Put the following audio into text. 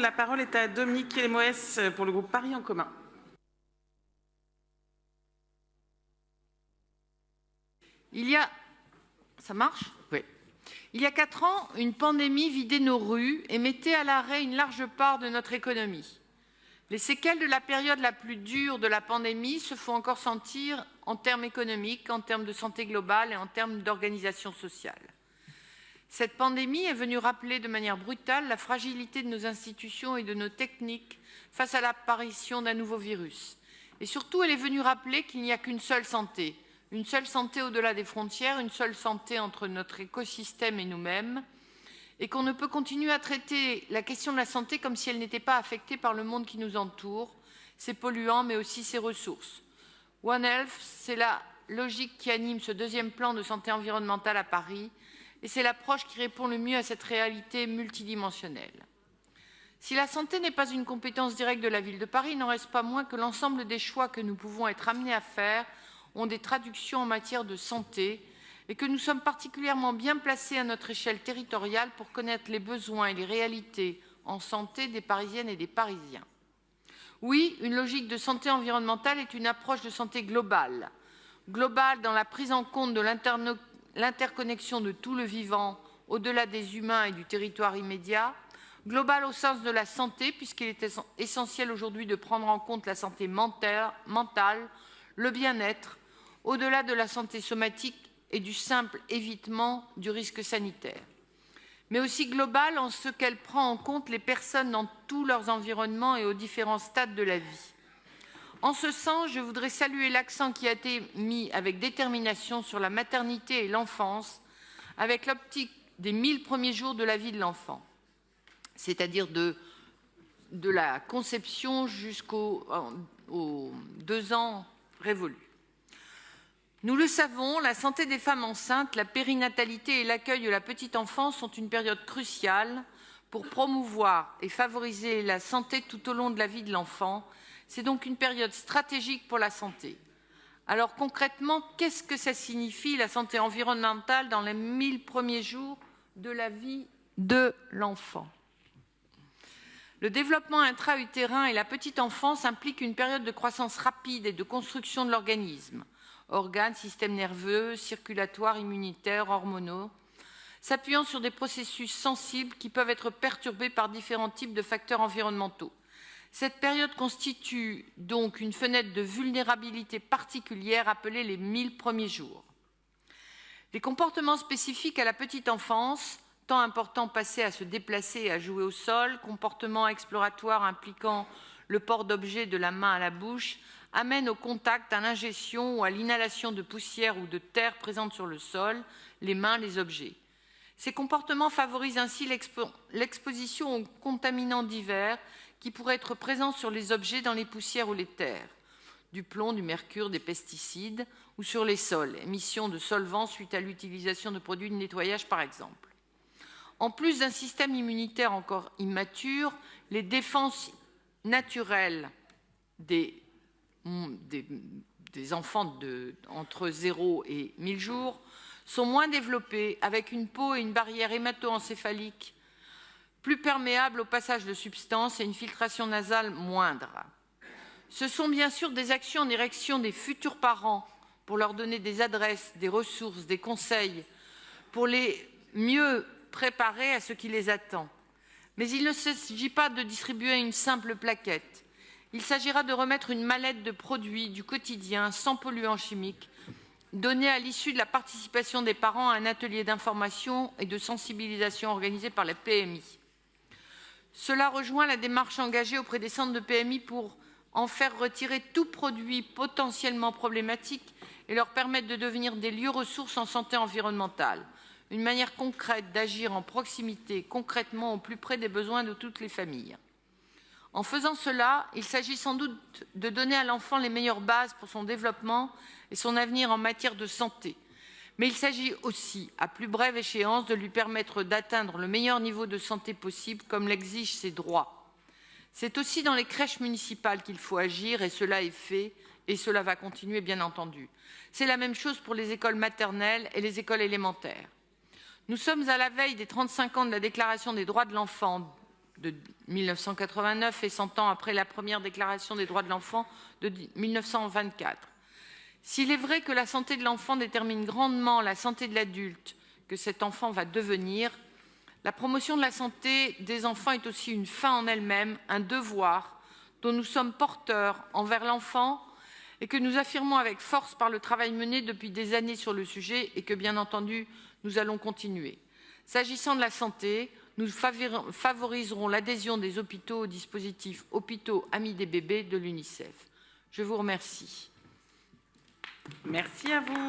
La parole est à Dominique Kélémoès pour le groupe Paris en commun. Ça marche ? Oui. Il y a 4 ans, une pandémie vidait nos rues et mettait à l'arrêt une large part de notre économie. Les séquelles de la période la plus dure de la pandémie se font encore sentir en termes économiques, en termes de santé globale et en termes d'organisation sociale. Cette pandémie est venue rappeler de manière brutale la fragilité de nos institutions et de nos techniques face à l'apparition d'un nouveau virus. Et surtout, elle est venue rappeler qu'il n'y a qu'une seule santé au-delà des frontières, une seule santé entre notre écosystème et nous-mêmes, et qu'on ne peut continuer à traiter la question de la santé comme si elle n'était pas affectée par le monde qui nous entoure, ses polluants, mais aussi ses ressources. One Health, c'est la logique qui anime ce deuxième plan de santé environnementale à Paris, et c'est l'approche qui répond le mieux à cette réalité multidimensionnelle. Si la santé n'est pas une compétence directe de la ville de Paris, il n'en reste pas moins que l'ensemble des choix que nous pouvons être amenés à faire ont des traductions en matière de santé et que nous sommes particulièrement bien placés à notre échelle territoriale pour connaître les besoins et les réalités en santé des Parisiennes et des Parisiens. Oui, une logique de santé environnementale est une approche de santé globale. Globale dans la prise en compte de l'interconnexion de tout le vivant au-delà des humains et du territoire immédiat, globale au sens de la santé, puisqu'il est essentiel aujourd'hui de prendre en compte la santé mentale, le bien-être, au-delà de la santé somatique et du simple évitement du risque sanitaire. Mais aussi globale en ce qu'elle prend en compte les personnes dans tous leurs environnements et aux différents stades de la vie. En ce sens, je voudrais saluer l'accent qui a été mis avec détermination sur la maternité et l'enfance, avec l'optique des 1000 premiers jours de la vie de l'enfant, c'est-à-dire de la conception jusqu'aux 2 ans révolus. Nous le savons, la santé des femmes enceintes, la périnatalité et l'accueil de la petite enfance sont une période cruciale pour promouvoir et favoriser la santé tout au long de la vie de l'enfant. C'est donc une période stratégique pour la santé. Alors concrètement, qu'est-ce que ça signifie la santé environnementale dans les 1000 premiers jours de la vie de l'enfant ? Le développement intra-utérin et la petite enfance impliquent une période de croissance rapide et de construction de l'organisme, organes, systèmes nerveux, circulatoires, immunitaires, hormonaux, s'appuyant sur des processus sensibles qui peuvent être perturbés par différents types de facteurs environnementaux. Cette période constitue donc une fenêtre de vulnérabilité particulière appelée les 1000 premiers jours. Les comportements spécifiques à la petite enfance, temps important passé à se déplacer et à jouer au sol, comportements exploratoires impliquant le port d'objets de la main à la bouche, amènent au contact, à l'ingestion ou à l'inhalation de poussière ou de terre présente sur le sol, les mains, les objets. Ces comportements favorisent ainsi l'exposition aux contaminants divers qui pourraient être présents sur les objets dans les poussières ou les terres, du plomb, du mercure, des pesticides, ou sur les sols, émission de solvants suite à l'utilisation de produits de nettoyage par exemple. En plus d'un système immunitaire encore immature, les défenses naturelles des enfants entre 0 et 1000 jours sont moins développées, avec une peau et une barrière hémato-encéphalique plus perméables au passage de substances et une filtration nasale moindre. Ce sont bien sûr des actions en direction des futurs parents pour leur donner des adresses, des ressources, des conseils, pour les mieux préparer à ce qui les attend. Mais il ne s'agit pas de distribuer une simple plaquette. Il s'agira de remettre une mallette de produits du quotidien sans polluants chimiques, donnée à l'issue de la participation des parents à un atelier d'information et de sensibilisation organisé par la PMI. Cela rejoint la démarche engagée auprès des centres de PMI pour en faire retirer tout produit potentiellement problématique et leur permettre de devenir des lieux ressources en santé environnementale. Une manière concrète d'agir en proximité, concrètement au plus près des besoins de toutes les familles. En faisant cela, il s'agit sans doute de donner à l'enfant les meilleures bases pour son développement et son avenir en matière de santé. Mais il s'agit aussi, à plus brève échéance, de lui permettre d'atteindre le meilleur niveau de santé possible, comme l'exigent ses droits. C'est aussi dans les crèches municipales qu'il faut agir, et cela est fait, et cela va continuer, bien entendu. C'est la même chose pour les écoles maternelles et les écoles élémentaires. Nous sommes à la veille des 35 ans de la Déclaration des droits de l'enfant de 1989 et 100 ans après la première déclaration des droits de l'enfant de 1924. S'il est vrai que la santé de l'enfant détermine grandement la santé de l'adulte que cet enfant va devenir, la promotion de la santé des enfants est aussi une fin en elle-même, un devoir dont nous sommes porteurs envers l'enfant et que nous affirmons avec force par le travail mené depuis des années sur le sujet et que, bien entendu, nous allons continuer. S'agissant de la santé, nous favoriserons l'adhésion des hôpitaux au dispositif Hôpitaux Amis des bébés de l'UNICEF. Je vous remercie. Merci à vous.